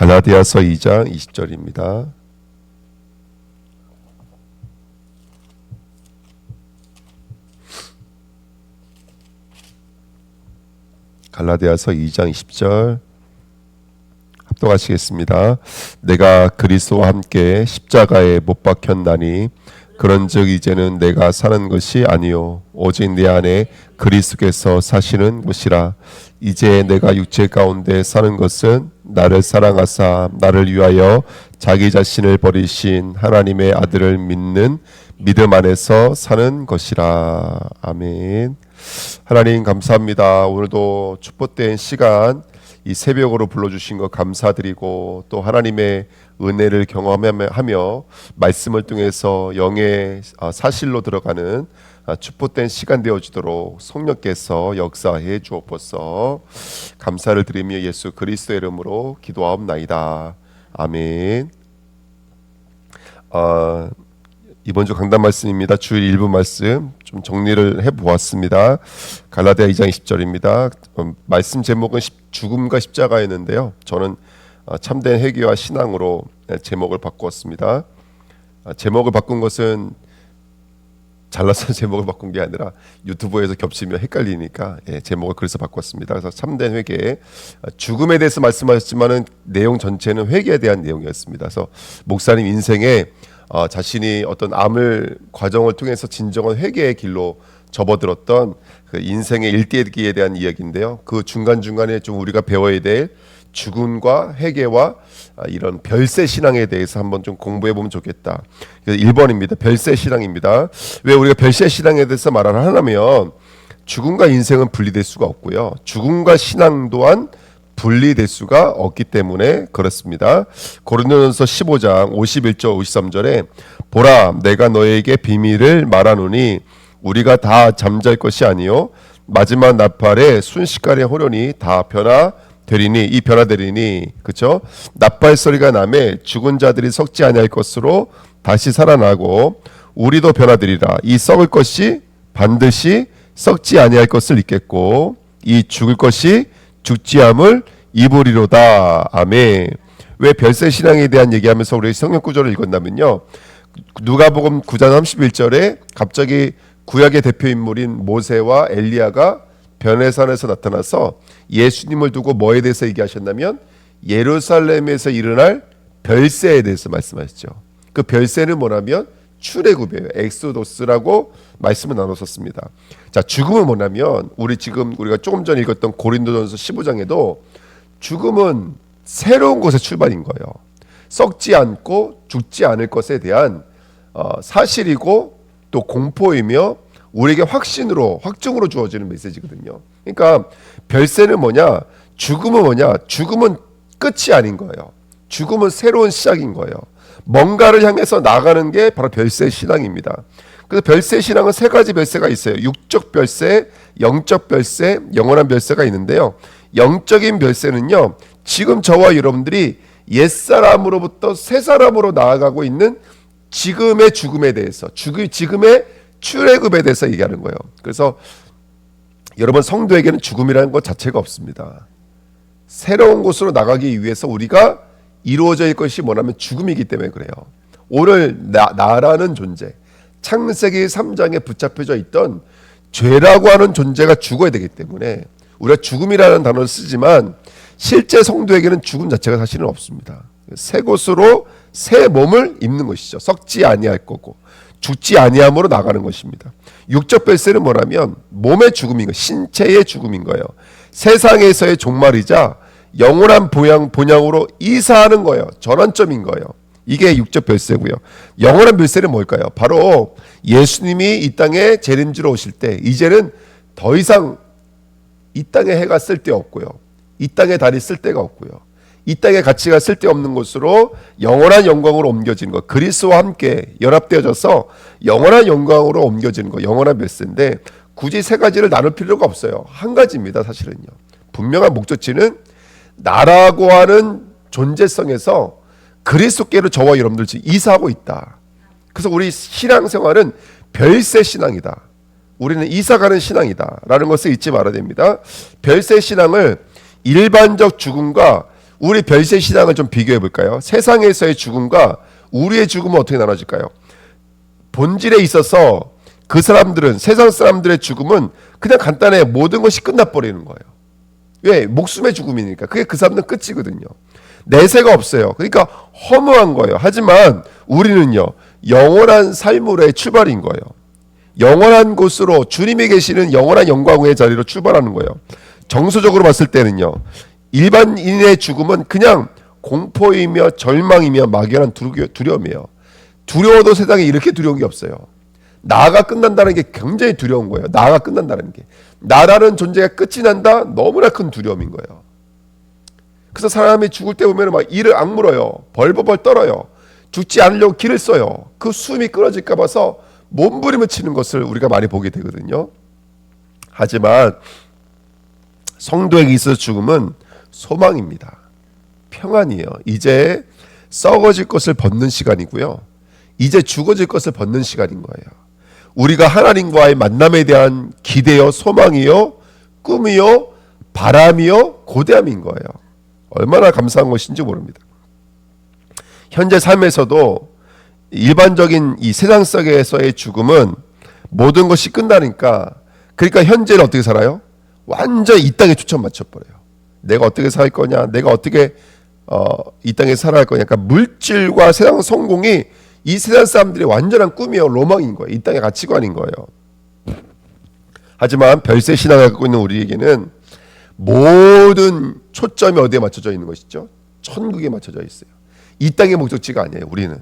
갈라디아서 2장 20절입니다. 갈라디아서 2장 20절 합독하시겠습니다. 내가 그리스도와 함께 십자가에 못 박혔나니 그런즉 이제는 내가 사는 것이 아니요 오직 내 안에 그리스도께서 사시는 것이라. 이제 내가 육체 가운데 사는 것은 나를 사랑하사 나를 위하여 자기 자신을 버리신 하나님의 아들을 믿는 믿음 안에서 사는 것이라. 아멘. 하나님 감사합니다. 오늘도 축복된 시간 이 새벽으로 불러주신 것 감사드리고 또 하나님의 은혜를 경험하며 말씀을 통해서 영의 사실로 들어가는 축복된 시간 되어주도록 성령께서 역사해 주옵소서. 감사를 드리며 예수 그리스도의 이름으로 기도하옵나이다. 아멘. 이번 주 강단 말씀입니다. 주일 일부 말씀 좀 정리를 해보았습니다. 갈라디아 2장 20절입니다. 말씀 제목은 죽음과 십자가였는데요. 저는 참된 회개와 신앙으로 제목을 바꾸었습니다. 제목을 바꾼 것은 잘라서 제목을 바꾼 게 아니라 유튜브에서 겹치면 헷갈리니까 제목을 그래서 바꿨습니다. 그래서 참된 회개, 죽음에 대해서 말씀하셨지만은 내용 전체는 회개에 대한 내용이었습니다. 그래서 목사님 인생에 자신이 어떤 암을 과정을 통해서 진정한 회개의 길로 접어들었던 그 인생의 일대기에 대한 이야기인데요. 그 중간중간에 좀 우리가 배워야 될 죽음과 회개와 이런 별세 신앙에 대해서 한번 좀 공부해 보면 좋겠다. 1번입니다. 별세 신앙입니다. 왜 우리가 별세 신앙에 대해서 말을 하냐면 죽음과 인생은 분리될 수가 없고요. 죽음과 신앙 또한 분리될 수가 없기 때문에 그렇습니다. 고린도전서 15장 51절 53절에 보라 내가 너에게 비밀을 말하노니 우리가 다 잠잘 것이 아니요 마지막 나팔에 순식간에 호련히 다 변화되리니 이 변화되리니 그렇죠? 나팔 소리가 나매 죽은 자들이 썩지 아니할 것으로 다시 살아나고 우리도 변화되리라. 이 썩을 것이 반드시 썩지 아니할 것을 잊겠고 이 죽을 것이 죽지함을 입으리로다. 아멘. 왜 별세 신앙에 대한 얘기하면서 우리 성경 구절을 읽었냐면요. 누가복음 9장 31절에 갑자기 구약의 대표 인물인 모세와 엘리야가 변해산에서 나타나서 예수님을 두고 뭐에 대해서 얘기하셨냐면 예루살렘에서 일어날 별세에 대해서 말씀하셨죠. 그 별세는 뭐냐면 출애굽이에요. 엑소도스라고 말씀을 나눴었습니다. 자, 죽음은 뭐냐면 우리가 조금 전에 읽었던 고린도전서 15장에도 죽음은 새로운 것의 출발인 거예요. 썩지 않고 죽지 않을 것에 대한 사실이고 또 공포이며 우리에게 확증으로 주어지는 메시지거든요. 그러니까 별세는 뭐냐? 죽음은 뭐냐? 죽음은 끝이 아닌 거예요. 죽음은 새로운 시작인 거예요. 뭔가를 향해서 나가는 게 바로 별세 신앙입니다. 그래서 별세 신앙은 세 가지 별세가 있어요. 육적 별세, 영적 별세, 영원한 별세가 있는데요. 영적인 별세는요, 지금 저와 여러분들이 옛사람으로부터 새사람으로 나아가고 있는 지금의 죽음에 대해서, 지금의 출애굽에 대해서 얘기하는 거예요. 그래서 여러분 성도에게는 죽음이라는 것 자체가 없습니다. 새로운 곳으로 나가기 위해서 우리가 이루어져 있을 것이 뭐냐면 죽음이기 때문에 그래요. 오늘 나라는 존재, 창세기 3장에 붙잡혀져 있던 죄라고 하는 존재가 죽어야 되기 때문에 우리가 죽음이라는 단어를 쓰지만 실제 성도에게는 죽음 자체가 사실은 없습니다. 새 곳으로 새 몸을 입는 것이죠. 썩지 아니할 거고 죽지 아니함으로 나가는 것입니다. 육적 별세는 뭐냐면 몸의 죽음인 거예요. 신체의 죽음인 거예요. 세상에서의 종말이자 영원한 본향으로 이사하는 거예요. 전환점인 거예요. 이게 육적 별세고요. 영원한 별세는 뭘까요? 바로 예수님이 이 땅에 재림지로 오실 때 이제는 더 이상 이 땅에 해가 쓸 데 없고요. 이 땅에 달이 쓸 데가 없고요. 이 땅의 가치가 쓸데없는 곳으로 영원한 영광으로 옮겨지는 것. 그리스도와 함께 연합되어져서 영원한 영광으로 옮겨지는 것. 영원한 별세인데 굳이 세 가지를 나눌 필요가 없어요. 한 가지입니다. 사실은요. 분명한 목적지는 나라고 하는 존재성에서 그리스도께로 저와 여러분들 지금 이사하고 있다. 그래서 우리 신앙생활은 별세 신앙이다. 우리는 이사가는 신앙이다 라는 것을 잊지 말아야 됩니다. 별세 신앙을 일반적 죽음과 우리 별세 신앙을 좀 비교해 볼까요? 세상에서의 죽음과 우리의 죽음은 어떻게 나눠질까요? 본질에 있어서 그 사람들은, 세상 사람들의 죽음은 그냥 간단해. 모든 것이 끝나버리는 거예요. 왜? 목숨의 죽음이니까. 그게 그 사람들은 끝이거든요. 내세가 없어요. 그러니까 허무한 거예요. 하지만 우리는요, 영원한 삶으로의 출발인 거예요. 영원한 곳으로, 주님이 계시는 영원한 영광의 자리로 출발하는 거예요. 정서적으로 봤을 때는요, 일반인의 죽음은 그냥 공포이며 절망이며 막연한 두려움이에요. 두려워도 세상에 이렇게 두려운 게 없어요. 나가 끝난다는 게 굉장히 두려운 거예요. 나가 끝난다는 게. 나라는 존재가 끝이 난다? 너무나 큰 두려움인 거예요. 그래서 사람이 죽을 때 보면 막 이를 악물어요. 벌벌벌 떨어요. 죽지 않으려고 길을 써요. 그 숨이 끊어질까 봐서 몸부림을 치는 것을 우리가 많이 보게 되거든요. 하지만 성도에게 있어서 죽음은 소망입니다. 평안이에요. 이제 썩어질 것을 벗는 시간이고요. 이제 죽어질 것을 벗는 시간인 거예요. 우리가 하나님과의 만남에 대한 기대요, 소망이요, 꿈이요, 바람이요, 고대함인 거예요. 얼마나 감사한 것인지 모릅니다. 현재 삶에서도 일반적인 이 세상 속에서의 죽음은 모든 것이 끝나니까, 그러니까 현재를 어떻게 살아요? 완전 이 땅에 초점 맞춰버려요. 내가 어떻게 살 거냐, 내가 어떻게 이 땅에 살아갈 거냐. 그러니까 물질과 세상 성공이 이 세상 사람들의 완전한 꿈이요, 로망인 거예요. 이 땅의 가치관인 거예요. 하지만 별세 신앙을 갖고 있는 우리에게는 모든 초점이 어디에 맞춰져 있는 것이죠? 천국에 맞춰져 있어요. 이 땅의 목적지가 아니에요. 우리는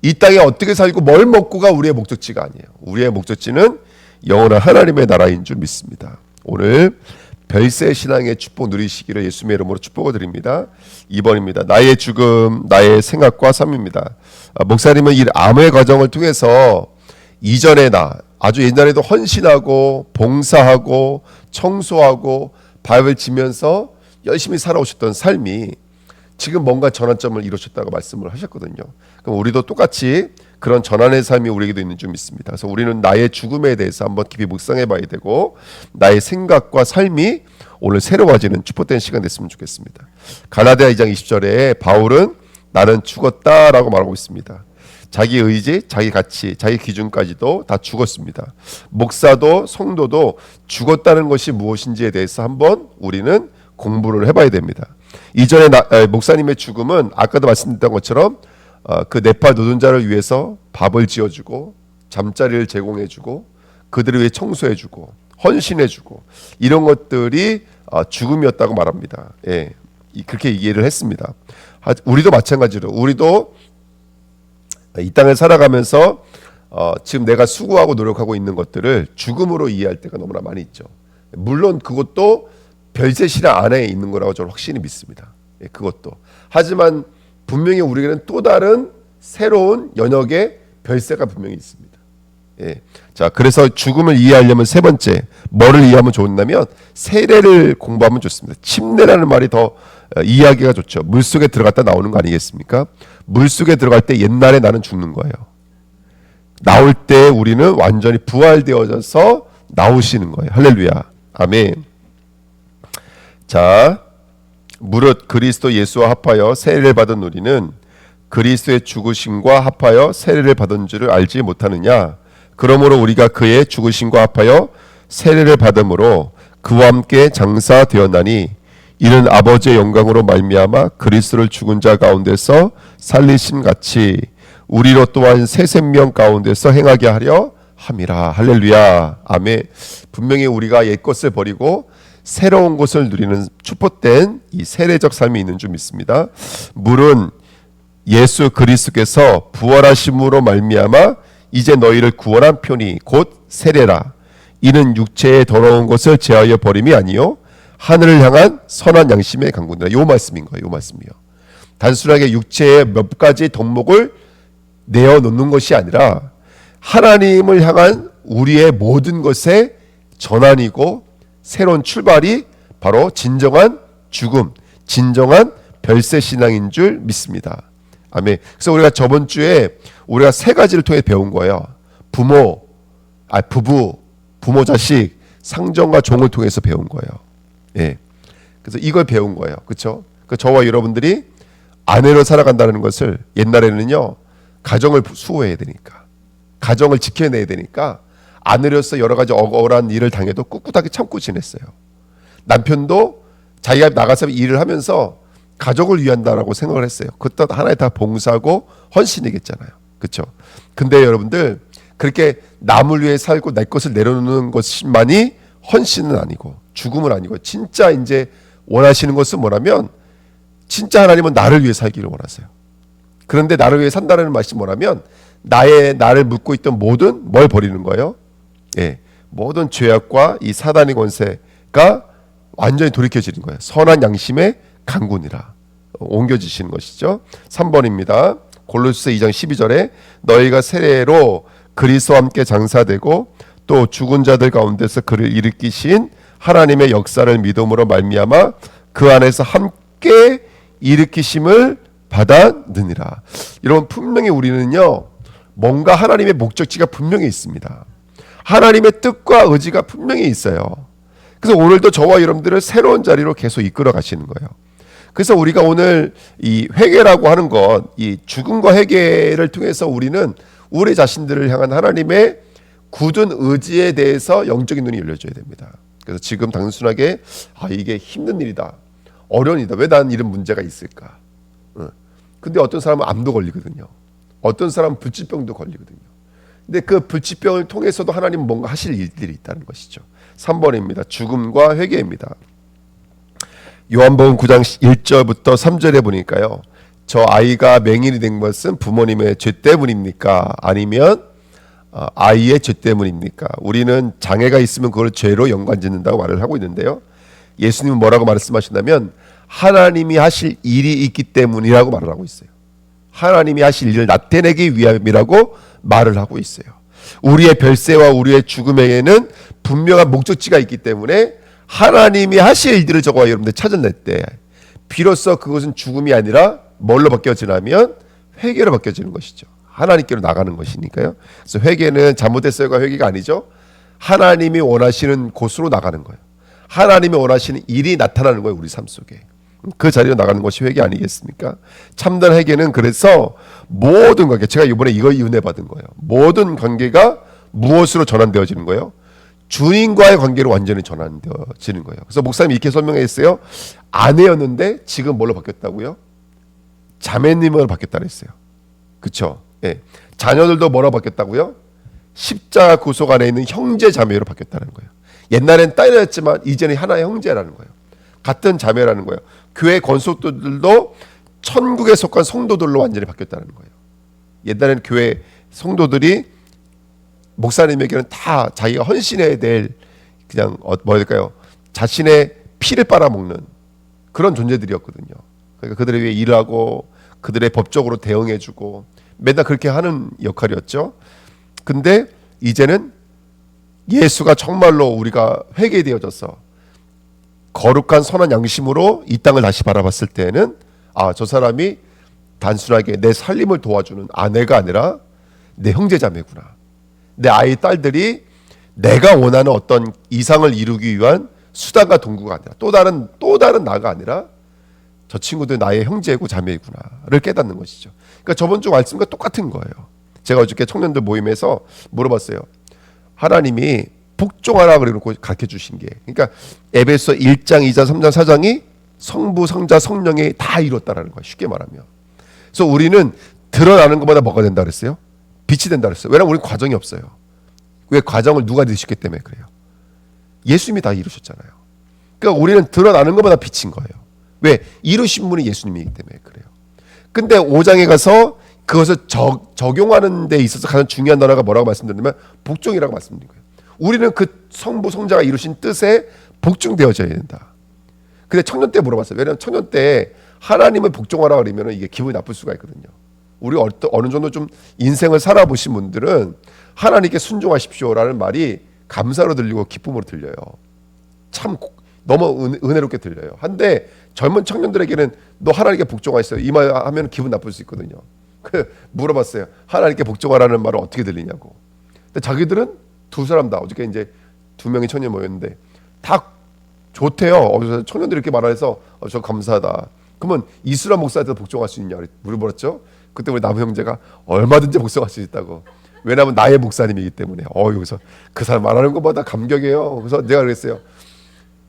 이 땅에 어떻게 살고 뭘 먹고가 우리의 목적지가 아니에요. 우리의 목적지는 영원한 하나님의 나라인 줄 믿습니다. 오늘 별세 신앙의 축복 누리시기를 예수님의 이름으로 축복을 드립니다. 2번입니다. 나의 죽음, 나의 생각과 삶입니다. 목사님은 이 암의 과정을 통해서 이전의 나, 아주 옛날에도 헌신하고 봉사하고 청소하고 밥을 지면서 열심히 살아오셨던 삶이 지금 뭔가 전환점을 이루셨다고 말씀을 하셨거든요. 그럼 우리도 똑같이 그런 전환의 삶이 우리에게도 있는 줄 믿습니다. 그래서 우리는 나의 죽음에 대해서 한번 깊이 묵상해 봐야 되고, 나의 생각과 삶이 오늘 새로워지는 축복된 시간 됐으면 좋겠습니다. 갈라디아 2장 20절에 바울은 나는 죽었다라고 말하고 있습니다. 자기 의지, 자기 가치, 자기 기준까지도 다 죽었습니다. 목사도 성도도 죽었다는 것이 무엇인지에 대해서 한번 우리는 공부를 해봐야 됩니다. 이전에 목사님의 죽음은 아까도 말씀드렸던 것처럼 그 네팔 노동자를 위해서 밥을 지어주고 잠자리를 제공해주고 그들을 위해 청소해주고 헌신해주고 이런 것들이 죽음이었다고 말합니다. 예, 그렇게 이해를 했습니다. 우리도 마찬가지로 우리도 이 땅을 살아가면서 지금 내가 수고하고 노력하고 있는 것들을 죽음으로 이해할 때가 너무나 많이 있죠. 물론 그것도 별세 신앙 안에 있는 거라고 저는 확실히 믿습니다. 예, 그것도. 하지만 분명히 우리에게는 또 다른 새로운 영역의 별세가 분명히 있습니다. 예. 자, 그래서 죽음을 이해하려면 세 번째, 뭐를 이해하면 좋냐면 세례를 공부하면 좋습니다. 침례라는 말이 더 이해하기가 좋죠. 물속에 들어갔다 나오는 거 아니겠습니까? 물속에 들어갈 때 옛날에 나는 죽는 거예요. 나올 때 우리는 완전히 부활되어져서 나오시는 거예요. 할렐루야. 아멘. 자, 무릇 그리스도 예수와 합하여 세례를 받은 우리는 그리스도의 죽으심과 합하여 세례를 받은 줄을 알지 못하느냐. 그러므로 우리가 그의 죽으심과 합하여 세례를 받음으로 그와 함께 장사되었나니 이는 아버지의 영광으로 말미암아 그리스도를 죽은 자 가운데서 살리심 같이 우리로 또한 새 생명 가운데서 행하게 하려 함이라. 할렐루야. 아멘. 분명히 우리가 옛것을 버리고 새로운 것을 누리는 축복된 이 세례적 삶이 있는 줄 믿습니다. 물은 예수 그리스도께서 부활하심으로 말미암아 이제 너희를 구원한 편이 곧 세례라. 이는 육체의 더러운 것을 제하여 버림이 아니요 하늘을 향한 선한 양심의 강구니라. 요 말씀인 거예요. 요 말씀이요. 단순하게 육체의 몇 가지 덕목을 내어놓는 것이 아니라 하나님을 향한 우리의 모든 것의 전환이고 새로운 출발이 바로 진정한 죽음, 진정한 별세 신앙인 줄 믿습니다. 아멘. 그래서 우리가 저번 주에 우리가 세 가지를 통해 배운 거예요. 부부, 부모 자식, 상정과 종을 통해서 배운 거예요. 예. 그래서 이걸 배운 거예요. 그렇죠? 그 저와 여러분들이 아내로 살아간다는 것을 옛날에는요 가정을 수호해야 되니까 가정을 지켜내야 되니까 아내로서 여러 가지 억울한 일을 당해도 꿋꿋하게 참고 지냈어요. 남편도 자기가 나가서 일을 하면서 가족을 위한다라고 생각을 했어요. 그것도 하나의 다 봉사고 헌신이겠잖아요. 그렇죠? 근데 여러분들 그렇게 남을 위해 살고 내 것을 내려놓는 것만이 헌신은 아니고 죽음은 아니고 진짜 이제 원하시는 것은 뭐라면 진짜 하나님은 나를 위해 살기를 원하세요. 그런데 나를 위해 산다는 말이 뭐라면 나를 묶고 있던 모든 뭘 버리는 거예요? 예, 모든 죄악과 이 사단의 권세가 완전히 돌이켜지는 거예요. 선한 양심의 강군이라 옮겨지시는 것이죠. 3번입니다. 골로새 2장 12절에 너희가 세례로 그리스도와 함께 장사되고 또 죽은 자들 가운데서 그를 일으키신 하나님의 역사를 믿음으로 말미암아 그 안에서 함께 일으키심을 받았느니라. 여러분 분명히 우리는요 뭔가 하나님의 목적지가 분명히 있습니다. 하나님의 뜻과 의지가 분명히 있어요. 그래서 오늘도 저와 여러분들을 새로운 자리로 계속 이끌어 가시는 거예요. 그래서 우리가 오늘 이 회개라고 하는 것, 이 죽음과 회개를 통해서 우리는 우리 자신들을 향한 하나님의 굳은 의지에 대해서 영적인 눈이 열려져야 됩니다. 그래서 지금 단순하게 이게 힘든 일이다, 어려운 일이다, 왜 난 이런 문제가 있을까? 근데 어떤 사람은 암도 걸리거든요. 어떤 사람은 불치병도 걸리거든요. 근데 그 불치병을 통해서도 하나님은 뭔가 하실 일들이 있다는 것이죠. 3번입니다. 죽음과 회개입니다. 요한복음 9장 1절부터 3절에 보니까요. 저 아이가 맹인이 된 것은 부모님의 죄 때문입니까? 아니면 아이의 죄 때문입니까? 우리는 장애가 있으면 그걸 죄로 연관짓는다고 말을 하고 있는데요. 예수님은 뭐라고 말씀하신다면 하나님이 하실 일이 있기 때문이라고 말을 하고 있어요. 하나님이 하실 일을 나타내기 위함이라고 말을 하고 있어요. 우리의 별세와 우리의 죽음에게는 분명한 목적지가 있기 때문에 하나님이 하실 일들을 저와 여러분들 찾아낼 때 비로소 그것은 죽음이 아니라 뭘로 바뀌어지냐면 회개로 바뀌어지는 것이죠. 하나님께로 나가는 것이니까요. 그래서 회개는 잘못했어요가 회개가 아니죠. 하나님이 원하시는 곳으로 나가는 거예요. 하나님이 원하시는 일이 나타나는 거예요. 우리 삶 속에. 그 자리로 나가는 것이 회개 아니겠습니까? 참된 회개는 그래서 모든 관계, 제가 이번에 이거 은혜 받은 거예요. 모든 관계가 무엇으로 전환되어지는 거예요? 주님과의 관계로 완전히 전환되어지는 거예요. 그래서 목사님이 이렇게 설명했어요. 아내였는데 지금 뭘로 바뀌었다고요? 자매님으로 바뀌었다 그랬어요. 그렇죠? 예. 자녀들도 뭐로 바뀌었다고요? 십자가 구속 안에 있는 형제 자매로 바뀌었다는 거예요. 옛날엔 딸이었지만 이제는 하나의 형제라는 거예요. 같은 자매라는 거예요. 교회 권속들도 천국에 속한 성도들로 완전히 바뀌었다는 거예요. 옛날에는 교회 성도들이 목사님에게는 다 자기가 헌신해야 될 그냥 뭐랄까요, 자신의 피를 빨아먹는 그런 존재들이었거든요. 그러니까 그들을 위해 일하고 그들의 법적으로 대응해주고 맨날 그렇게 하는 역할이었죠. 근데 이제는 예수가 정말로 우리가 회개되어져서 거룩한 선한 양심으로 이 땅을 다시 바라봤을 때는 저 사람이 단순하게 내 살림을 도와주는 아내가 아니라 내 형제자매구나. 내 아이 딸들이 내가 원하는 어떤 이상을 이루기 위한 수단과 동구가 아니라 또 다른 나가 아니라 저 친구들 나의 형제고 자매구나를 깨닫는 것이죠. 그러니까 저번 주 말씀과 똑같은 거예요. 제가 어저께 청년들 모임에서 물어봤어요. 하나님이 복종하라 그래놓고 가르쳐 주신 게, 그러니까 에베소 1장, 2장, 3장, 4장이 성부, 성자, 성령이 다 이뤘다라는 거예요. 쉽게 말하면. 그래서 우리는 드러나는 것보다 뭐가 된다 그랬어요? 빛이 된다 그랬어요. 왜냐하면 우리는 과정이 없어요. 왜 과정을 누가 이루셨기 때문에 그래요? 예수님이 다 이루셨잖아요. 그러니까 우리는 드러나는 것보다 빛인 거예요. 왜? 이루신 분이 예수님이기 때문에 그래요. 근데 5장에 가서 그것을 적용하는 데 있어서 가장 중요한 단어가 뭐라고 말씀드리냐면 복종이라고 말씀드린 거예요. 우리는 그 성부 성자가 이루신 뜻에 복종되어져야 된다. 근데 청년 때 물어봤어요. 왜냐하면 청년 때 하나님을 복종하라 그러면 이게 기분이 나쁠 수가 있거든요. 우리가 어느 정도 좀 인생을 살아보신 분들은 하나님께 순종하십시오라는 말이 감사로 들리고 기쁨으로 들려요. 참 너무 은혜롭게 들려요. 한데 젊은 청년들에게는 너 하나님께 복종하세요 이 말 하면 기분 나쁠 수 있거든요. 그 물어봤어요. 하나님께 복종하라는 말은 어떻게 들리냐고. 근데 자기들은 두 사람 다 어저께 이제 2명의 청년 모였는데 다 좋대요. 청년들이 이렇게 말해서 저 감사하다. 그러면 이수라 목사한테도 복종할 수 있냐 물어봤죠. 그때 우리 나무 형제가 얼마든지 복종할 수 있다고. 왜냐하면 나의 목사님이기 때문에. 여기서 그 사람 말하는 것보다 감격이에요. 그래서 내가 그랬어요.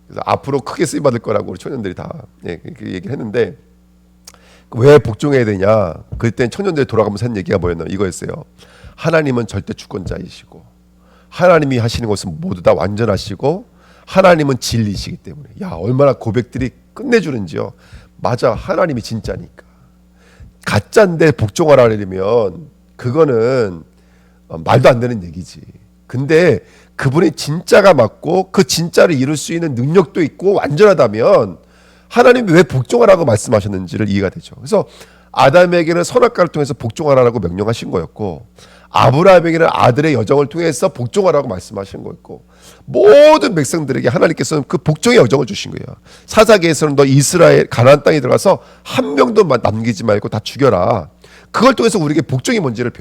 그래서 앞으로 크게 쓰임 받을 거라고 우리 청년들이 다 그 얘기를 했는데, 왜 복종해야 되냐? 그때 청년들이 돌아가면서 한 얘기가 뭐였나? 이거였어요. 하나님은 절대 주권자이시고 하나님이 하시는 것은 모두 다 완전하시고 하나님은 진리시기 때문에. 야, 얼마나 고백들이 끝내주는지요. 맞아, 하나님이 진짜니까. 가짜인데 복종하라면 그거는 말도 안 되는 얘기지. 근데 그분이 진짜가 맞고 그 진짜를 이룰 수 있는 능력도 있고 완전하다면 하나님이 왜 복종하라고 말씀하셨는지를 이해가 되죠. 그래서 아담에게는 선악과를 통해서 복종하라고 명령하신 거였고, 아브라함에게는 아들의 여정을 통해서 복종하라고 말씀하신 거였고, 모든 백성들에게 하나님께서는 그 복종의 여정을 주신 거예요. 사사기에서는 너 이스라엘 가나안 땅에 들어가서 한 명도 남기지 말고 다 죽여라. 그걸 통해서 우리에게 복종이 뭔지를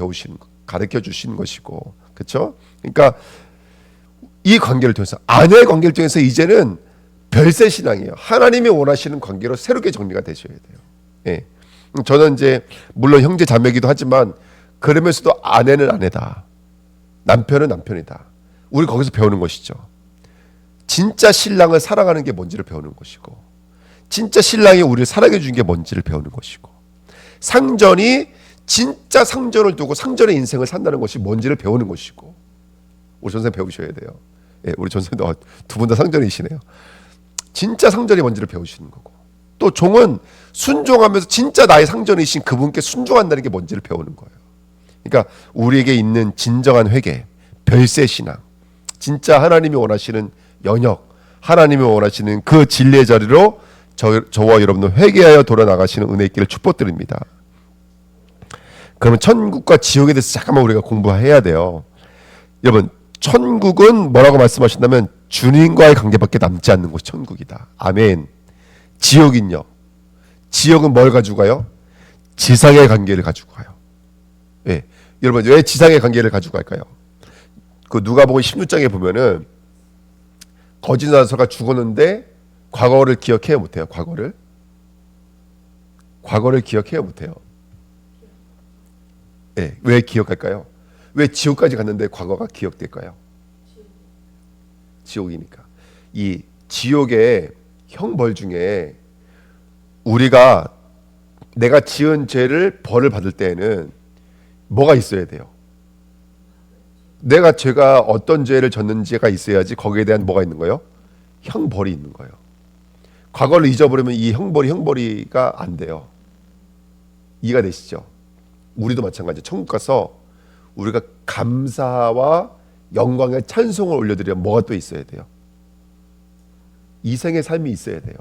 가르쳐 주시는 것이고, 그렇죠? 그러니까 이 관계를 통해서, 아내의 관계를 통해서 이제는 별세 신앙이에요. 하나님이 원하시는 관계로 새롭게 정리가 되셔야 돼요. 예. 저는 이제 물론 형제 자매이기도 하지만 그러면서도 아내는 아내다, 남편은 남편이다. 우리 거기서 배우는 것이죠. 진짜 신랑을 사랑하는 게 뭔지를 배우는 것이고, 진짜 신랑이 우리를 사랑해 준 게 뭔지를 배우는 것이고, 상전이 진짜 상전을 두고 상전의 인생을 산다는 것이 뭔지를 배우는 것이고, 우리 전생 배우셔야 돼요. 예, 우리 전생도 두 분 다 상전이시네요. 진짜 상전이 뭔지를 배우시는 거고, 또 종은 순종하면서 진짜 나의 상전이신 그분께 순종한다는 게 뭔지를 배우는 거예요. 그러니까 우리에게 있는 진정한 회개, 별세 신앙, 진짜 하나님이 원하시는 연역, 하나님이 원하시는 그 진리의 자리로 저와 여러분은 회개하여 돌아나가시는 은혜의 길을 축복드립니다. 그러면 천국과 지옥에 대해서 잠깐만 우리가 공부해야 돼요. 여러분, 천국은 뭐라고 말씀하신다면 주님과의 관계밖에 남지 않는 곳이 천국이다. 아멘. 지옥은요? 지옥은 뭘 가지고 가요? 지상의 관계를 가지고 가요. 예. 여러분, 왜 지상의 관계를 가지고 갈까요? 그 누가복음 16장에 보면은 거짓 나사로가 죽었는데 과거를 기억해야 못해요. 과거를 기억해야 못해요. 예. 왜 기억할까요? 왜 지옥까지 갔는데 과거가 기억될까요? 지옥이니까. 이 지옥의 형벌 중에 내가 지은 죄를 벌을 받을 때에는 뭐가 있어야 돼요? 제가 어떤 죄를 졌는지가 있어야지 거기에 대한 뭐가 있는 거예요? 형벌이 있는 거예요. 과거를 잊어버리면 이 형벌이가 안 돼요. 이해가 되시죠? 우리도 마찬가지. 천국 가서 우리가 감사와 영광의 찬송을 올려드리면 뭐가 또 있어야 돼요? 이생의 삶이 있어야 돼요.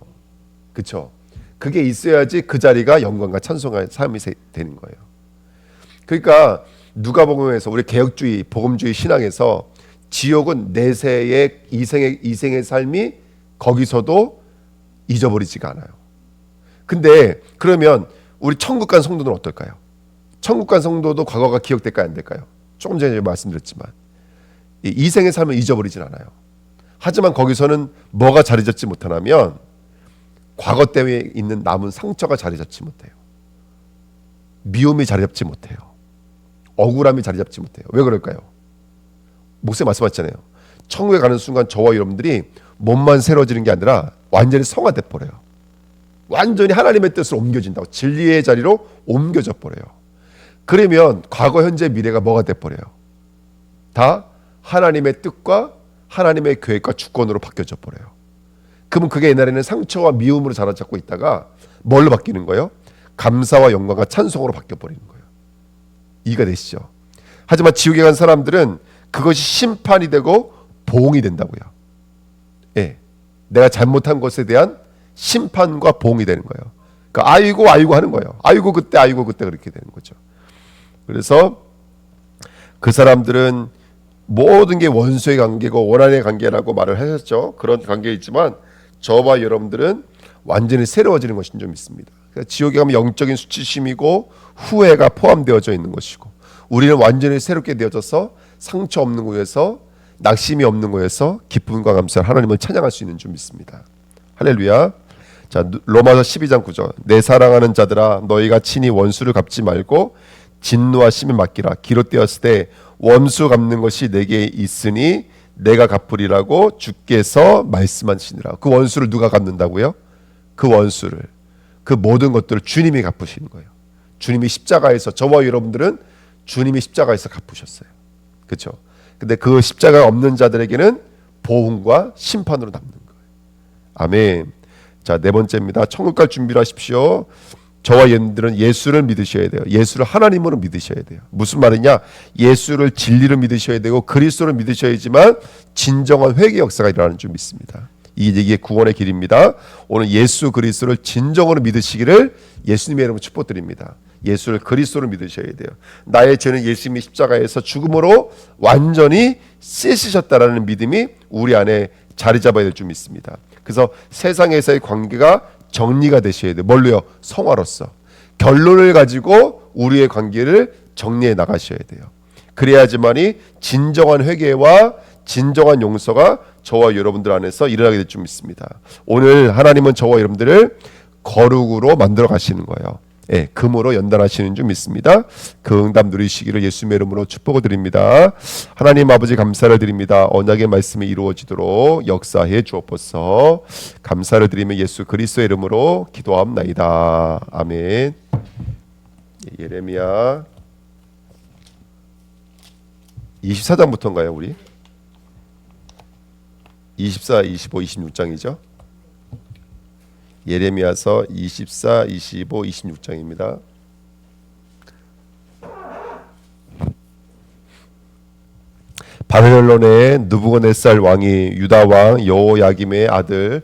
그렇죠? 그게 있어야지 그 자리가 영광과 찬송의 삶이 되는 거예요. 그러니까 누가복음에서 우리 개혁주의, 복음주의 신앙에서 지옥은 내세의 이생의 삶이 거기서도 잊어버리지가 않아요. 근데 그러면 우리 천국 간 성도는 어떨까요? 천국 간 성도도 과거가 기억될까요? 안 될까요? 조금 전에 말씀드렸지만 이생의 삶을 잊어버리진 않아요. 하지만 거기서는 뭐가 자리 잡지 못하냐면 과거 때문에 있는 남은 상처가 자리 잡지 못해요. 미움이 자리 잡지 못해요. 억울함이 자리 잡지 못해요. 왜 그럴까요? 목사님 말씀하셨잖아요. 천국에 가는 순간 저와 여러분들이 몸만 새로워지는 게 아니라 완전히 성화돼 버려요. 완전히 하나님의 뜻으로 옮겨진다고. 진리의 자리로 옮겨져 버려요. 그러면 과거, 현재, 미래가 뭐가 돼 버려요? 다 하나님의 뜻과 하나님의 계획과 주권으로 바뀌어져 버려요. 그러면 그게 옛날에는 상처와 미움으로 자리 잡고 있다가 뭘로 바뀌는 거예요? 감사와 영광과 찬송으로 바뀌어 버리는 거예요. 이해가 되시죠? 하지만 지옥에 간 사람들은 그것이 심판이 되고 보응이 된다고요. 예, 내가 잘못한 것에 대한 심판과 보응이 되는 거예요. 그러니까 아이고 하는 거예요. 아이고 그때 그렇게 되는 거죠. 그래서 그 사람들은 모든 게 원수의 관계고 원한의 관계라고 말을 하셨죠. 그런 관계이지만 저와 여러분들은 완전히 새로워지는 것이 좀 있습니다. 그러니까 지옥에 가면 영적인 수치심이고 후회가 포함되어져 있는 것이고, 우리는 완전히 새롭게 되어져서 상처 없는 곳에서, 낙심이 없는 곳에서 기쁨과 감사를 하나님을 찬양할 수 있는 좀 있습니다. 할렐루야. 자, 로마서 12장 9절. 내 사랑하는 자들아 너희가 친히 원수를 갚지 말고 진노하심에 맡기라. 기록되었을 때 원수 갚는 것이 내게 있으니 내가 갚으리라고 주께서 말씀하시니라. 그 원수를 누가 갚는다고요? 그 원수를, 그 모든 것들을 주님이 갚으시는 거예요. 주님이 십자가에서, 저와 여러분들은 주님이 십자가에서 갚으셨어요. 그렇죠? 근데 그 십자가 없는 자들에게는 보응과 심판으로 남는 거예요. 아멘. 자, 네 번째입니다. 천국 갈 준비를 하십시오. 저와 여러분들은 예수를 믿으셔야 돼요. 예수를 하나님으로 믿으셔야 돼요. 무슨 말이냐? 예수를 진리로 믿으셔야 되고 그리스도를 믿으셔야지만 진정한 회개 역사가 일어나는 줄 믿습니다. 이게 구원의 길입니다. 오늘 예수 그리스도를 진정으로 믿으시기를 예수님의 이름으로 축복드립니다. 예수를 그리스도로 믿으셔야 돼요. 나의 죄는 예수님이 십자가에서 죽음으로 완전히 씻으셨다라는 믿음이 우리 안에 자리 잡아야 될 줄 믿습니다. 그래서 세상에서의 관계가 정리가 되셔야 돼요. 뭘로요? 성화로서. 결론을 가지고 우리의 관계를 정리해 나가셔야 돼요. 그래야지만이 진정한 회개와 진정한 용서가 저와 여러분들 안에서 일어나게 될 줄 믿습니다. 오늘 하나님은 저와 여러분들을 거룩으로 만들어 가시는 거예요. 예, 금으로 연단하시는 줄 믿습니다. 그 응답 누리시기를 예수님의 이름으로 축복을 드립니다. 하나님 아버지 감사를 드립니다. 언약의 말씀이 이루어지도록 역사해 주옵소서. 감사를 드리며 예수 그리스도의 이름으로 기도합나이다. 아멘. 예레미야 24장부터인가요 우리? 24, 25, 26장이죠. 예레미야서 24, 25, 26장입니다. 바벨론의 느부갓네살 왕이 유다 왕 여호야김의 아들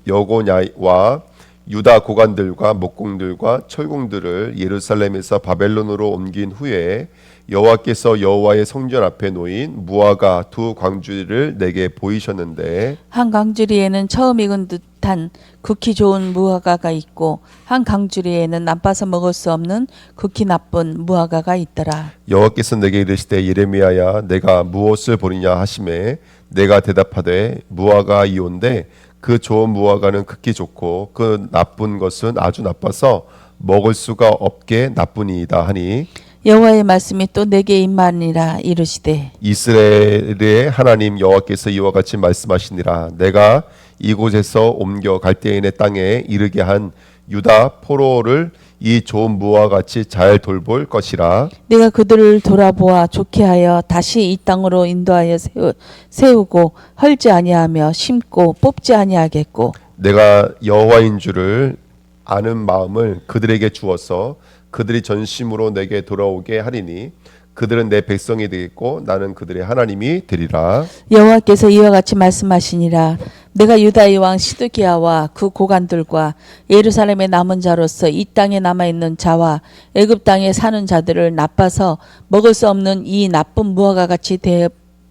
여고냐와 유다 고관들과 목공들과 철공들을 예루살렘에서 바벨론으로 옮긴 후에 여호와께서 여호와의 성전 앞에 놓인 무화과 두 광주리를 내게 보이셨는데 한 광주리에는 처음 익은 듯한 극히 좋은 무화과가 있고 한 광주리에는 나빠서 먹을 수 없는 극히 나쁜 무화과가 있더라. 여호와께서 내게 이르시되 예레미야야 내가 무엇을 보리냐 하시매 내가 대답하되 무화과이온데 그 좋은 무화과는 극히 좋고 그 나쁜 것은 아주 나빠서 먹을 수가 없게 나쁘니이다 하니 여호와의 말씀이 또 내게 임하니라 이르시되 이스라엘의 하나님 여호와께서 이와 같이 말씀하시니라 내가 이곳에서 옮겨 갈대인의 땅에 이르게 한 유다 포로를 이 좋은 무와 같이 잘 돌볼 것이라 내가 그들을 돌아보아 좋게 하여 다시 이 땅으로 인도하여 세우고 헐지 아니하며 심고 뽑지 아니하겠고 내가 여호와인 줄을 아는 마음을 그들에게 주어서 그들이 전심으로 내게 돌아오게 하리니 그들은 내 백성이 되겠고 나는 그들의 하나님이 되리라. 여호와께서 이와 같이 말씀하시니라 내가 유다의 왕 시드기야와 그 고관들과 예루살렘의 남은 자로서 이 땅에 남아있는 자와 애굽 땅에 사는 자들을 나빠서 먹을 수 없는 이 나쁜 무화과 같이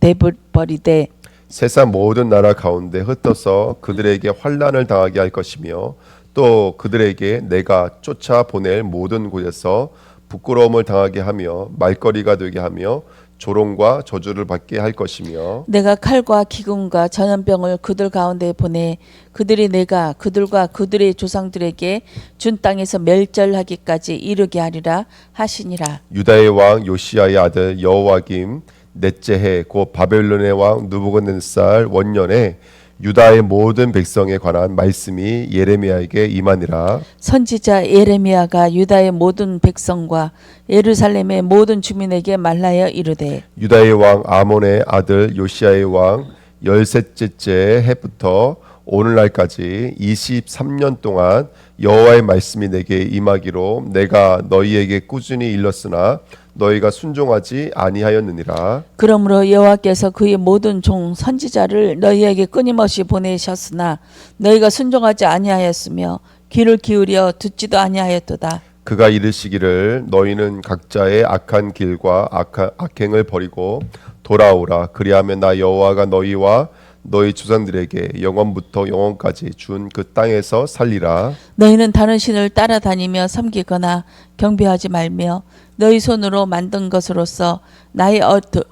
되버리되 세상 모든 나라 가운데 흩어서 그들에게 환난을 당하게 할 것이며 또 그들에게 내가 쫓아 보낼 모든 곳에서 부끄러움을 당하게 하며 말거리가 되게 하며 조롱과 저주를 받게 할 것이며 내가 칼과 기근과 전염병을 그들 가운데 보내 그들이 내가 그들과 그들의 조상들에게 준 땅에서 멸절하기까지 이르게 하리라 하시니라. 유다의 왕 요시야의 아들 여호와김 넷째 해 곧 바벨론의 왕 느부갓네살 원년에 유다의 모든 백성에 관한 말씀이 예레미야에게 임하니라. 선지자 예레미야가 유다의 모든 백성과 예루살렘의 모든 주민에게 말하여 이르되 유다의 왕 아몬의 아들 요시야의 왕 13째 해부터 오늘날까지 23년 동안 여호와의 말씀이 내게 임하기로 내가 너희에게 꾸준히 일렀으나 너희가 순종하지 아니하였느니라. 그러므로 여호와께서 그의 모든 종 선지자를 너희에게 끊임없이 보내셨으나 너희가 순종하지 아니하였으며 귀를 기울여 듣지도 아니하였도다. 그가 이르시기를 너희는 각자의 악한 길과 악행을 버리고 돌아오라. 그리하면 나 여호와가 너희와 너희 조상들에게 영원부터 영원까지 준 그 땅에서 살리라. 너희는 다른 신을 따라다니며 섬기거나 경배하지 말며 너희 손으로 만든 것으로서 나의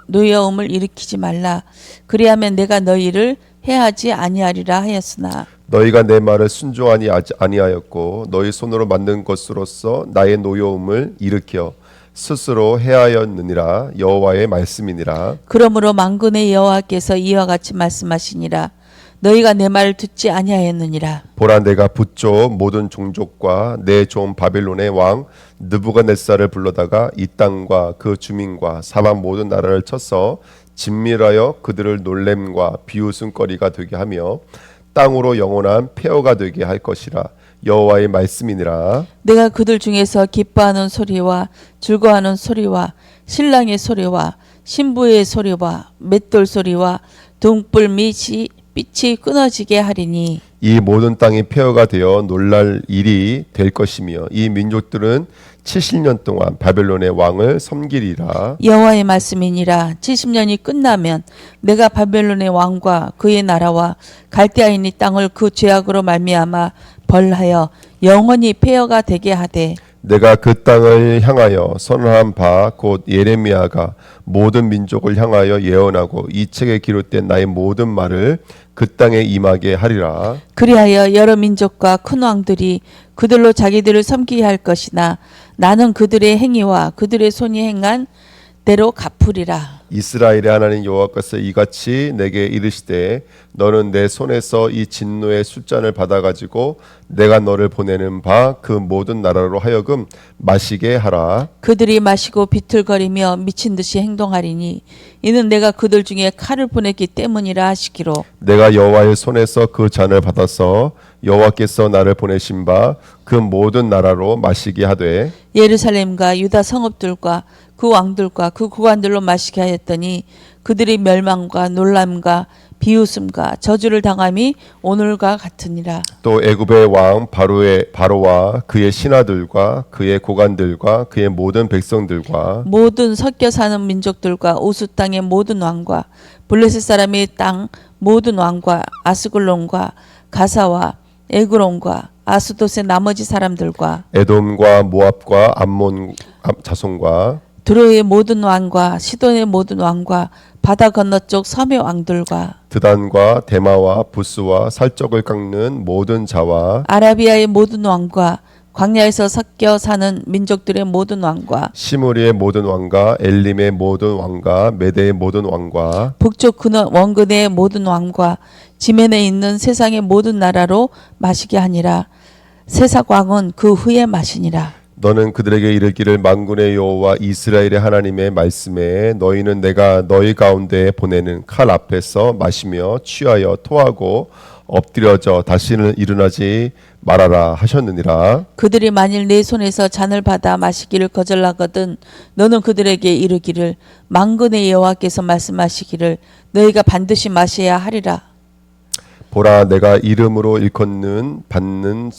노여움을 일으키지 말라. 그리하면 내가 너희를 해하지 아니하리라 하였으나 너희가 내 말을 순종하니 아니하였고 너희 손으로 만든 것으로서 나의 노여움을 일으켜 스스로 해하였느니라. 여호와의 말씀이니라. 그러므로 만군의 여호와께서 이와 같이 말씀하시니라. 너희가 내 말을 듣지 아니하였느니라. 보라, 내가 북쪽 모든 종족과 내 종 바벨론의 왕 느부갓네살을 불러다가 이 땅과 그 주민과 사방 모든 나라를 쳐서 진밀하여 그들을 놀램과 비웃음거리가 되게 하며 땅으로 영원한 폐허가 되게 할 것이라. 여호와의 말씀이니라. 내가 그들 중에서 기뻐하는 소리와 즐거워하는 소리와 신랑의 소리와 신부의 소리와 맷돌 소리와 등불 빛이 끊어지게 하리니 이 모든 땅이 폐허가 되어 놀랄 일이 될 것이며 이 민족들은 70년 동안 바벨론의 왕을 섬기리라. 여호와의 말씀이니라. 70년이 끝나면 내가 바벨론의 왕과 그의 나라와 갈대아인의 땅을 그 죄악으로 말미암아 벌하여 영원히 폐허가 되게 하되 내가 그 땅을 향하여 선언한 바 곧 예레미야가 모든 민족을 향하여 예언하고 이 책에 기록된 나의 모든 말을 그 땅에 임하게 하리라. 그리하여 여러 민족과 큰 왕들이 그들로 자기들을 섬기게 할 것이나 나는 그들의 행위와 그들의 손이 행한 대로 갚으리라. 이스라엘의 하나님 여호와께서 이같이 내게 이르시되 너는 내 손에서 이 진노의 숫잔을 받아가지고 내가 너를 보내는 바 그 모든 나라로 하여금 마시게 하라. 그들이 마시고 비틀거리며 미친 듯이 행동하리니 이는 내가 그들 중에 칼을 보냈기 때문이라 하시기로 내가 여호와의 손에서 그 잔을 받아서 여호와께서 나를 보내신 바 그 모든 나라로 마시게 하되 예루살렘과 유다 성읍들과 그 왕들과 그 구관들로 마시게 하였더니 그들이 멸망과 놀람과 비웃음과 저주를 당함이 오늘과 같으니라. 또 애굽의 왕 바로와 그의 신하들과 그의 고관들과 그의 모든 백성들과 모든 섞여 사는 민족들과 우수 땅의 모든 왕과 블레셋 사람의 땅 모든 왕과 아스글론과 가사와 에그론과 아스돗의 나머지 사람들과 에돔과 모압과 암몬 자손과 드로의 모든 왕과 시돈의 모든 왕과 바다 건너쪽 섬의 왕들과 드단과 데마와 부스와 살적을 깎는 모든 자와 아라비아의 모든 왕과 광야에서 섞여 사는 민족들의 모든 왕과 시므리의 모든 왕과 엘림의 모든 왕과 메대의 모든 왕과 북쪽 원근의 모든 왕과 지면에 있는 세상의 모든 나라로 마시게 하니라. 세상 왕은 그 후에 마시니라. 너는 그들에게 이르기를 만군의 여호와 이스라엘의 하나님의 말씀에 너희는 내가 너희 가운데 보내는 칼 앞에서 마시며 취하여 토하고 엎드려져 다시는 일어나지 말아라 하셨느니라. 그들이 만일 내 손에서 잔을 받아 마시기를 거절하거든 너는 그들에게 이르기를 만군의 여호와께서 말씀하시기를 너희가 반드시 마셔야 하리라. 보라, 내가 이름으로 일컫는 받는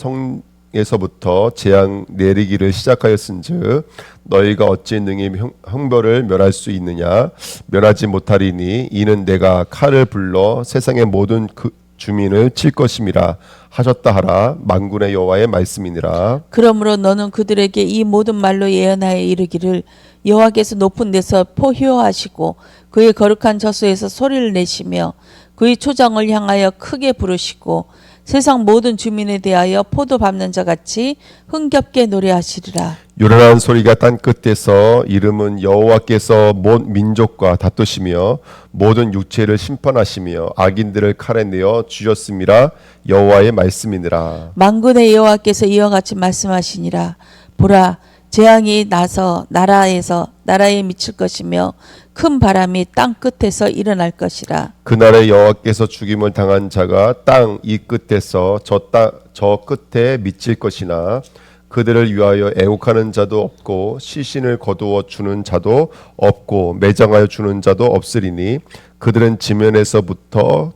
성에서부터 재앙 내리기를 시작하였은즉 너희가 어찌 능히 형벌을 멸할 수 있느냐. 멸하지 못하리니 이는 내가 칼을 불러 세상의 모든 그 주민을 칠 것임이라 하셨다 하라. 만군의 여호와의 말씀이니라. 그러므로 너는 그들에게 이 모든 말로 예언하여 이르기를 여호와께서 높은 데서 포효하시고 그의 거룩한 저수에서 소리를 내시며 그의 초장을 향하여 크게 부르시고 세상 모든 주민에 대하여 포도 밟는 자 같이 흥겹게 노래하시리라. 요란한 소리가 땅 끝에서 이름은 여호와께서 못 민족과 다투시며 모든 육체를 심판하시며 악인들을 칼에 내어 주셨음이라. 여호와의 말씀이니라. 만군의 여호와께서 이와 같이 말씀하시니라. 보라, 재앙이 나서 나라에 미칠 것이며 큰 바람이 땅 끝에서 일어날 것이라. 그날에 여호와께서 죽임을 당한 자가 땅 이 끝에서 저 끝에 미칠 것이나 그들을 위하여 애국하는 자도 없고 시신을 거두어 주는 자도 없고 매장하여 주는 자도 없으리니 그들은 지면에서부터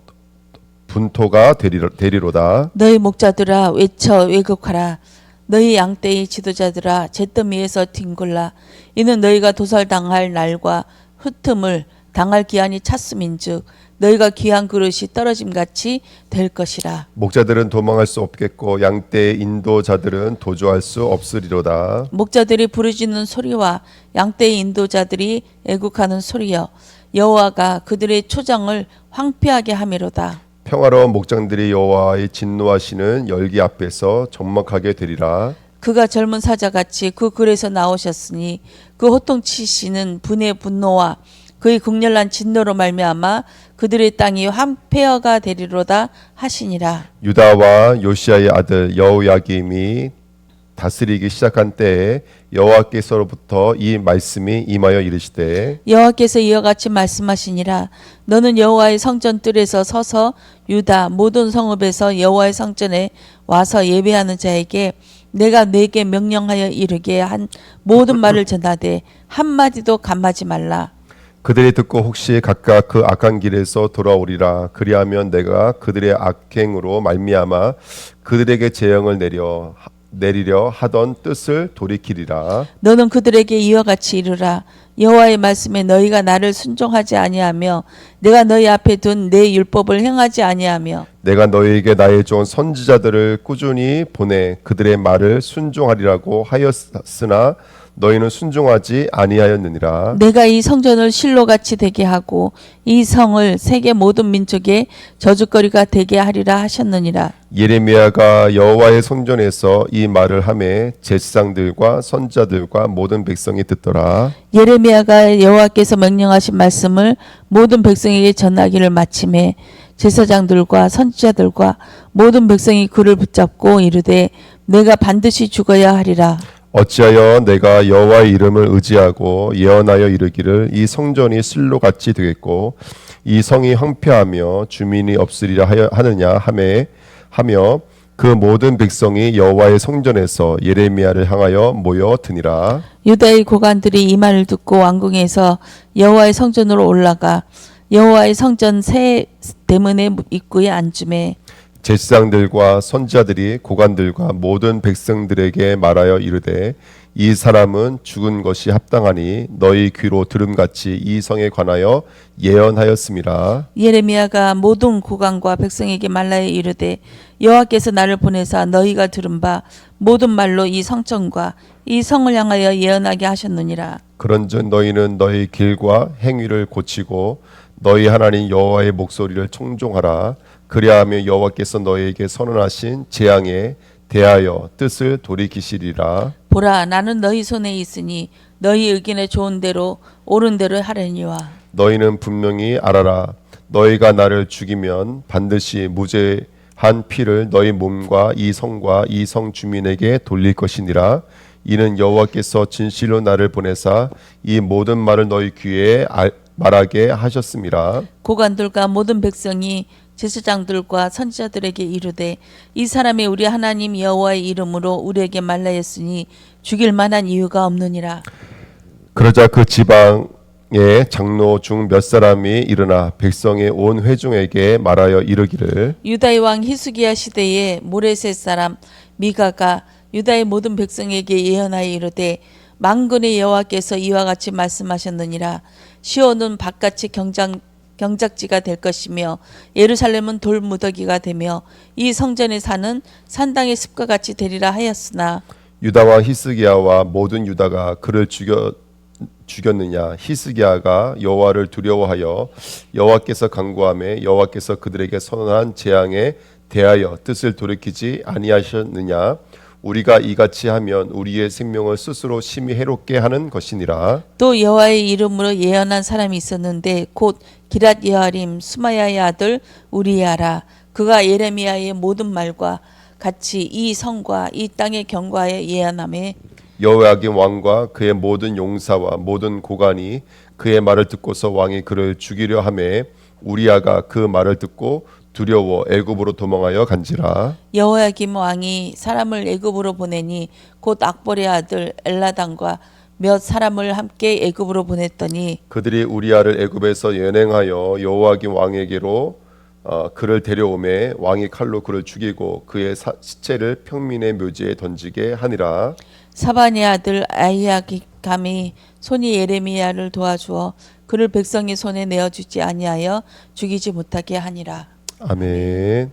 분토가 되리로다. 너희 목자들아 외쳐 왜곡하라. 너희 양떼의 지도자들아 잿더미에서 뒹굴라. 이는 너희가 도살당할 날과 흩음을 당할 기한이 찼음인즉 너희가 귀한 그릇이 떨어짐같이 될 것이라. 목자들은 도망할 수 없겠고 양떼의 인도자들은 도주할 수 없으리로다. 목자들이 부르짖는 소리와 양떼의 인도자들이 애국하는 소리여 여호와가 그들의 초장을 황폐하게 함이로다. 평화로운 목장들이 여호와의 진노하시는 열기 앞에서 적막하게 되리라. 그가 젊은 사자같이 그 글에서 나오셨으니 그 호통치시는 분의 분노와 그의 극렬한 진노로 말미암아 그들의 땅이 황폐허가 되리로다 하시니라. 유다와 요시야의 아들 여호야김이 다스리기 시작한 때에 여호와께서로부터 이 말씀이 임하여 이르시되 여호와께서 이와 같이 말씀하시니라. 너는 여호와의 성전 뜰에서 서서 유다 모든 성읍에서 여호와의 성전에 와서 예배하는 자에게 내가 네게 명령하여 이르게 한 모든 말을 전하되 한마디도 감하지 말라. 그들이 듣고 혹시 각각 그 악한 길에서 돌아오리라. 그리하면 내가 그들의 악행으로 말미암아 그들에게 재앙을 내리려 하던 뜻을 돌이키리라. 너는 그들에게 이와 같이 이르라. 여호와의 말씀에 너희가 나를 순종하지 아니하며 내가 너희 앞에 둔 내 율법을 행하지 아니하며 내가 너희에게 나의 좋은 선지자들을 꾸준히 보내 그들의 말을 순종하리라고 하였으나 너희는 순종하지 아니하였느니라. 내가 이 성전을 실로같이 되게 하고 이 성을 세계 모든 민족의 저주거리가 되게 하리라 하셨느니라. 예레미야가 여호와의 성전에서 이 말을 하매 제사장들과 선지자들과 모든 백성이 듣더라. 예레미야가 여호와께서 명령하신 말씀을 모든 백성에게 전하기를 마침에 제사장들과 선지자들과 모든 백성이 그를 붙잡고 이르되 내가 반드시 죽어야 하리라. 어찌하여 내가 여호와의 이름을 의지하고 예언하여 이르기를 이 성전이 실로같이 되겠고 이 성이 황폐하며 주민이 없으리라 하느냐 하며 그 모든 백성이 여호와의 성전에서 예레미야를 향하여 모여 드니라. 유다의 고관들이 이 말을 듣고 왕궁에서 여호와의 성전으로 올라가 여호와의 성전 새 대문의 입구에 앉음에 제사장들과 선지자들이 고관들과 모든 백성들에게 말하여 이르되 이 사람은 죽은 것이 합당하니 너희 귀로 들음같이 이 성에 관하여 예언하였음이라. 예레미야가 모든 고관과 백성에게 말하여 이르되 여호와께서 나를 보내사 너희가 들은 바 모든 말로 이 성전과 이 성을 향하여 예언하게 하셨느니라. 그런즉 너희는 너희 길과 행위를 고치고 너희 하나님 여호와의 목소리를 청종하라. 그리하며 여호와께서 너희에게 선언하신 재앙에 대하여 뜻을 돌이키시리라. 보라 나는 너희 손에 있으니 너희 의견에 좋은 대로 옳은 대로 하려니와 너희는 분명히 알아라. 너희가 나를 죽이면 반드시 무죄한 피를 너희 몸과 이 성과 이 성 주민에게 돌릴 것이니라. 이는 여호와께서 진실로 나를 보내사 이 모든 말을 너희 귀에 말하게 하셨음이라. 고관들과 모든 백성이 제사장들과 선지자들에게 이르되 이 사람이 우리 하나님 여호와의 이름으로 우리에게 말하였으니 죽일 만한 이유가 없느니라. 그러자 그 지방의 장로 중 몇 사람이 일어나 백성의 온 회중에게 말하여 이르기를 유다의 왕 히스기야 시대에 모레셋 사람 미가가 유다의 모든 백성에게 예언하여 이르되 만군의 여호와께서 이와 같이 말씀하셨느니라. 시온은 바깥이 경작지가 될 것이며 예루살렘은 돌무더기가 되며 이 성전에 사는 산당의 습과 같이 되리라 하였으나 유다와 히스기야와 모든 유다가 그를 죽였느냐. 히스기야가 여호와를 두려워하여 여호와께서 간구하매 여호와께서 그들에게 선언한 재앙에 대하여 뜻을 돌이키지 아니하셨느냐. 우리가 이같이 하면 우리의 생명을 스스로 심히 해롭게 하는 것이니라. 또 여호와의 이름으로 예언한 사람이 있었는데 곧 기랏 여아림 수마야의 아들 우리야라. 그가 예레미야의 모든 말과 같이 이 성과 이 땅에 경고하여 예언하매 여호야김 왕과 그의 모든 용사와 모든 고관이 그의 말을 듣고서 왕이 그를 죽이려 하매 우리야가 그 말을 듣고 두려워 애굽으로 도망하여 간지라. 여호야김 왕이 사람을 애굽으로 보내니 곧 악볼의 아들 엘라단과 몇 사람을 함께 애굽으로 보냈더니 그들이 우리야를 애굽에서 연행하여 여호야김 왕에게로 그를 데려오매 왕이 칼로 그를 죽이고 그의 시체를 평민의 묘지에 던지게 하니라. 사반의 아들 아히야감이 손이 예레미야를 도와주어 그를 백성의 손에 내어주지 아니하여 죽이지 못하게 하니라. 아멘.